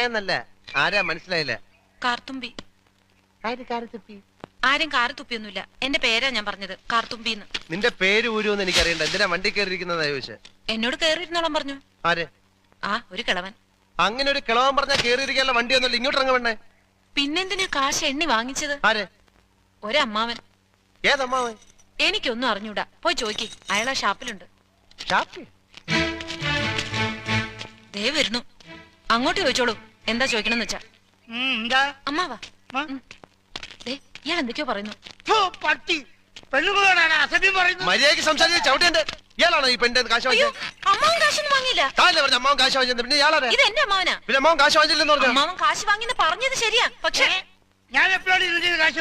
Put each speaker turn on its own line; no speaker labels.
എന്നല്ല, ആരാ മനസ്സിലായില്ല.
കാർത്തുമ്പി. ആരും കാറ് തുപ്പിയൊന്നുമില്ല. എന്റെ പേരാ ഞാൻ പറഞ്ഞത്, കാർത്തുമ്പിന്ന്.
നിന്റെ പേര് ഊരുവെന്ന് എനിക്കറിയണ്ട. എന്തിനാ വണ്ടി കയറിയിരിക്കുന്നതാ ചോദിച്ചേ?
എന്നോട് കേറിയിരുന്നോളം പറഞ്ഞു.
ആര്?
ആ, ഒരു കിളവൻ.
അങ്ങനെ ഒരു കിളവൻ പറഞ്ഞാ കേറിയിരിക്കാനുള്ള വണ്ടി ഒന്നുമില്ല, ഇങ്ങോട്ട് ഇറങ്ങ.
പിന്നെന്തിനാ കാശ് എണ്ണി വാങ്ങിച്ചത്?
ആര്?
ഒരമ്മാവൻ.
ഏതമ്മാവൻ?
എനിക്കൊന്നും അറിഞ്ഞൂടാ, പോയി ചോയ്ക്ക്. അയാളാ ഷാപ്പിലുണ്ട്. ദേ വരുന്നു, അങ്ങോട്ട് ചോദിച്ചോളൂ. എന്താ ചോദിക്കണമെന്ന് വെച്ചാ. അമ്മാവാ, ഇയാൾ എന്തൊക്കെയോ പറയുന്നു.
മര്യാദയ്ക്ക് സംസാരിച്ച് ചവിട്ടേണ്ട. ഇയാളാണോ ഈ പെണ്ണിന്റെ കാശ് വാങ്ങിച്ചത്?
അമ്മാവൻ കാശൊന്നും വാങ്ങിയില്ല.
അമ്മാവൻ കാശ് വാങ്ങിച്ചത് പിന്നെ ഇയാളാരാ?
ഇത് എന്റെ അമ്മാവനാ.
പിന്നെ അമ്മാവൻ കാശ് വാങ്ങിച്ചില്ലെന്ന് പറഞ്ഞു.
അമ്മാവൻ കാശ് വാങ്ങിന്ന് പറഞ്ഞത് ശരിയാ, പക്ഷേ
ഞാൻ എപ്പോഴാണ് ഇതിന്റെ കാശ്